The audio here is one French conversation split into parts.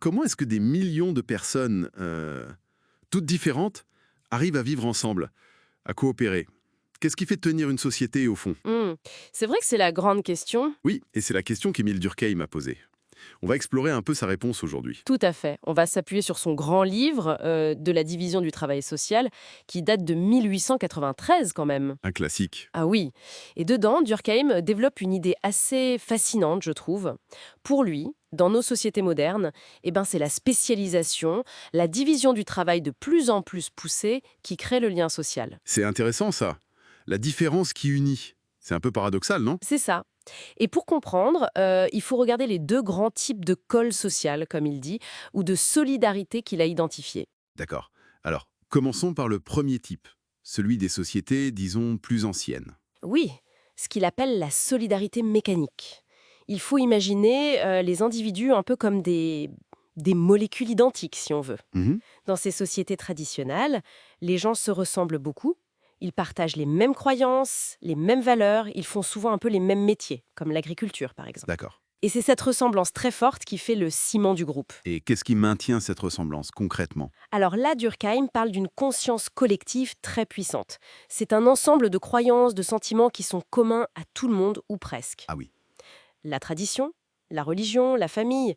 Comment est-ce que des millions de personnes, toutes différentes, arrivent à vivre ensemble, à coopérer? Qu'est-ce qui fait tenir une société, au fond? Hmm. C'est vrai que c'est la grande question. Oui, et c'est la question qu'Émile Durkheim m'a posée. On va explorer un peu sa réponse aujourd'hui. Tout à fait. On va s'appuyer sur son grand livre de la division du travail social qui date de 1893 quand même. Un classique. Ah oui. Et dedans, Durkheim développe une idée assez fascinante, je trouve. Pour lui, dans nos sociétés modernes, c'est la spécialisation, la division du travail de plus en plus poussée qui crée le lien social. C'est intéressant, ça. La différence qui unit. C'est un peu paradoxal, non? C'est ça. Et pour comprendre, il faut regarder les deux grands types de colle sociale, comme il dit, ou de solidarité qu'il a identifiés. D'accord. Alors, commençons par le premier type, celui des sociétés, disons, plus anciennes. Oui, ce qu'il appelle la solidarité mécanique. Il faut imaginer les individus un peu comme des molécules identiques, si on veut. Mhm. Dans ces sociétés traditionnelles, les gens se ressemblent beaucoup. Ils partagent les mêmes croyances, les mêmes valeurs, ils font souvent un peu les mêmes métiers, comme l'agriculture par exemple. D'accord. Et c'est cette ressemblance très forte qui fait le ciment du groupe. Et qu'est-ce qui maintient cette ressemblance, concrètement? Alors là, Durkheim parle d'une conscience collective très puissante. C'est un ensemble de croyances, de sentiments qui sont communs à tout le monde ou presque. Ah oui. La tradition, la religion, la famille,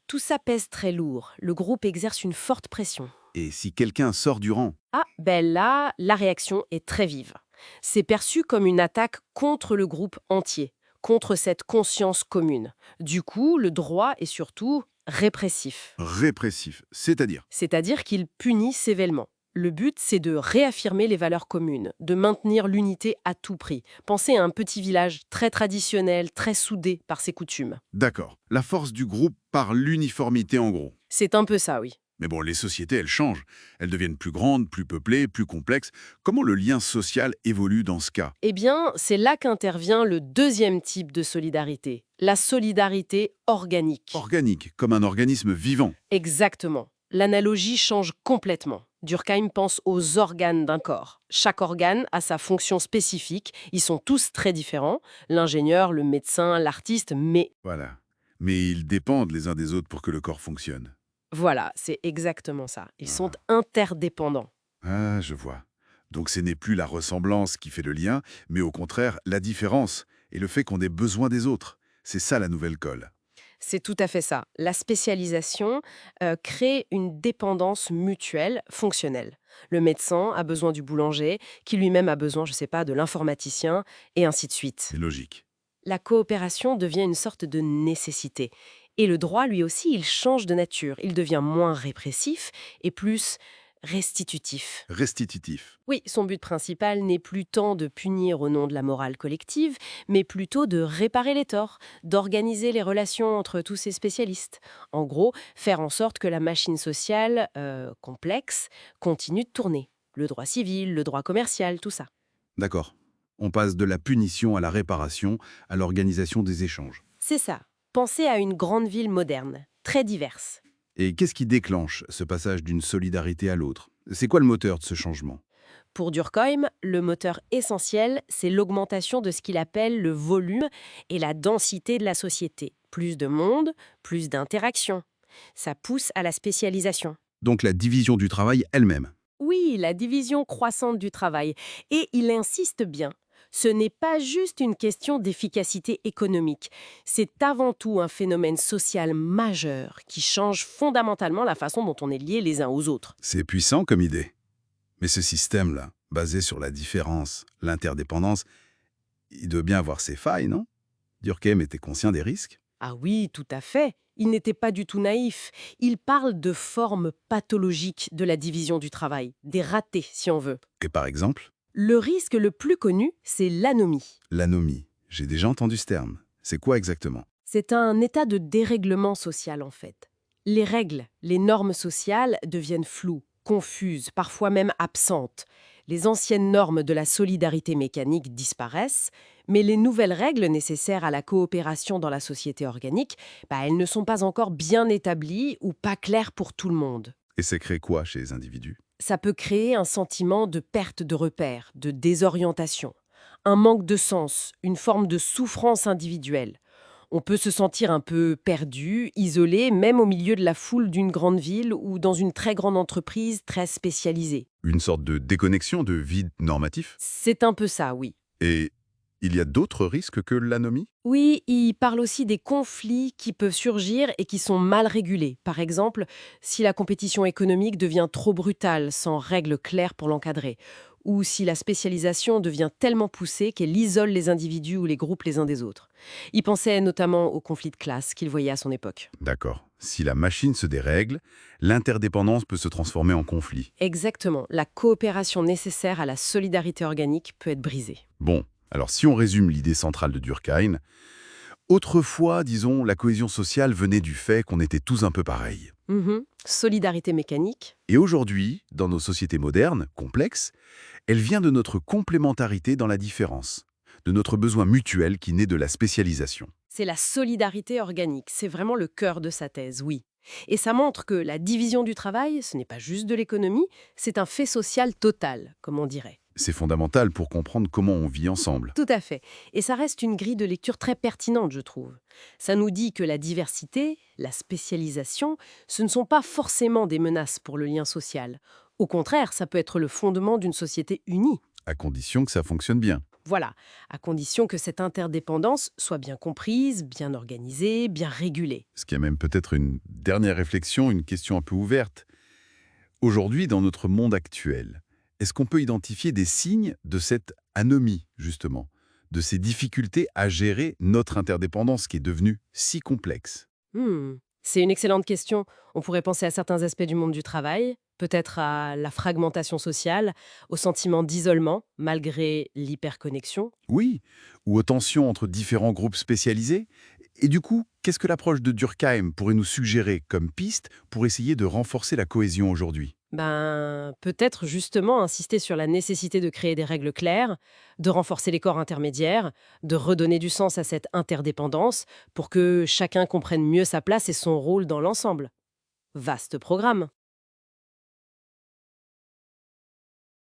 tout ça pèse très lourd. Le groupe exerce une forte pression. Et si quelqu'un sort du rang? Ah, ben là, la réaction est très vive. C'est perçu comme une attaque contre le groupe entier, contre cette conscience commune. Du coup, le droit est surtout répressif. Répressif, c'est-à-dire? C'est-à-dire qu'il punit sévèrement. Le but, c'est de réaffirmer les valeurs communes, de maintenir l'unité à tout prix. Pensez à un petit village très traditionnel, très soudé par ses coutumes. D'accord. La force du groupe par l'uniformité, en gros. C'est un peu ça, oui. Mais bon, les sociétés, elles changent. Elles deviennent plus grandes, plus peuplées, plus complexes. Comment le lien social évolue dans ce cas? Eh bien, c'est là qu'intervient le deuxième type de solidarité, la solidarité organique. Organique, comme un organisme vivant. Exactement. L'analogie change complètement. Durkheim pense aux organes d'un corps. Chaque organe a sa fonction spécifique. Ils sont tous très différents. L'ingénieur, le médecin, l'artiste, mais Voilà. Mais ils dépendent les uns des autres pour que le corps fonctionne. voilà, c'est exactement ça. Ils sont Ah, interdépendants. Ah, je vois. Donc ce n'est plus la ressemblance qui fait le lien, mais au contraire la différence et le fait qu'on ait besoin des autres. C'est ça la nouvelle colle. C'est tout à fait ça. La spécialisation crée une dépendance mutuelle, fonctionnelle. Le médecin a besoin du boulanger, qui lui-même a besoin, je ne sais pas, de l'informaticien, et ainsi de suite. C'est logique. La coopération devient une sorte de nécessité. Et le droit, lui aussi, il change de nature. Il devient moins répressif et plus restitutif. Restitutif. Oui, son but principal n'est plus tant de punir au nom de la morale collective, mais plutôt de réparer les torts, d'organiser les relations entre tous ces spécialistes. En gros, faire en sorte que la machine sociale, complexe, continue de tourner. Le droit civil, le droit commercial, tout ça. D'accord. On passe de la punition à la réparation, à l'organisation des échanges. C'est ça. Pensez à une grande ville moderne, très diverse. Et qu'est-ce qui déclenche ce passage d'une solidarité à l'autre? C'est quoi le moteur de ce changement? Pour Durkheim, le moteur essentiel, c'est l'augmentation de ce qu'il appelle le volume et la densité de la société. Plus de monde, plus d'interactions. Ça pousse à la spécialisation. Donc la division du travail elle-même. Oui, la division croissante du travail. Et il insiste bien. Ce n'est pas juste une question d'efficacité économique. C'est avant tout un phénomène social majeur qui change fondamentalement la façon dont on est liés les uns aux autres. C'est puissant comme idée. Mais ce système-là, basé sur la différence, l'interdépendance, il doit bien avoir ses failles, non? Durkheim était conscient des risques. Ah oui, tout à fait. Il n'était pas du tout naïf. Il parle de formes pathologiques de la division du travail, des ratés si on veut. Et par exemple, Le risque le plus connu, c'est l'anomie. l'anomie. J'ai déjà entendu ce terme. C'est quoi exactement? C'est un état de dérèglement social en fait. Les règles, les normes sociales deviennent floues, confuses, parfois même absentes. Les anciennes normes de la solidarité mécanique disparaissent, mais les nouvelles règles nécessaires à la coopération dans la société organique, elles ne sont pas encore bien établies ou pas claires pour tout le monde. Et c'est créé quoi chez les individus? Ça peut créer un sentiment de perte de repères, de désorientation, un manque de sens, une forme de souffrance individuelle. On peut se sentir un peu perdu, isolé, même au milieu de la foule d'une grande ville ou dans une très grande entreprise très spécialisée. Une sorte de déconnexion de vide normatif. C'est un peu ça, oui. Et il y a d'autres risques que l'anomie? Oui, il parle aussi des conflits qui peuvent surgir et qui sont mal régulés. Par exemple, si la compétition économique devient trop brutale, sans règles claires pour l'encadrer, ou si la spécialisation devient tellement poussée qu'elle isole les individus ou les groupes les uns des autres. Il pensait notamment aux conflits de classe qu'il voyait à son époque. D'accord. Si la machine se dérègle, l'interdépendance peut se transformer en conflit. Exactement, la coopération nécessaire à la solidarité organique peut être brisée. Bon, alors si on résume l'idée centrale de Durkheim, autrefois, disons, la cohésion sociale venait du fait qu'on était tous un peu pareils. Solidarité mécanique. Et aujourd'hui, dans nos sociétés modernes, complexes, elle vient de notre complémentarité dans la différence, de notre besoin mutuel qui naît de la spécialisation. C'est la solidarité organique, c'est vraiment le cœur de sa thèse, oui. Et ça montre que la division du travail, ce n'est pas juste de l'économie, c'est un fait social total, comme on dirait. C'est fondamental pour comprendre comment on vit ensemble. Tout à fait. Et ça reste une grille de lecture très pertinente, je trouve. Ça nous dit que la diversité, la spécialisation, ce ne sont pas forcément des menaces pour le lien social. Au contraire, ça peut être le fondement d'une société unie. À condition que ça fonctionne bien. Voilà, à condition que cette interdépendance soit bien comprise, bien organisée, bien régulée. Ce qui amène peut-être une dernière réflexion, une question un peu ouverte. Aujourd'hui, dans notre monde actuel, est-ce qu'on peut identifier des signes de cette anomie, justement, de ces difficultés à gérer notre interdépendance qui est devenue si complexe? C'est une excellente question. On pourrait penser à certains aspects du monde du travail, peut-être à la fragmentation sociale, au sentiment d'isolement malgré l'hyperconnexion. Oui, ou aux tensions entre différents groupes spécialisés. Et du coup, qu'est-ce que l'approche de Durkheim pourrait nous suggérer comme piste pour essayer de renforcer la cohésion aujourd'hui? Peut-être justement insister sur la nécessité de créer des règles claires, de renforcer les corps intermédiaires, de redonner du sens à cette interdépendance pour que chacun comprenne mieux sa place et son rôle dans l'ensemble. Vaste programme.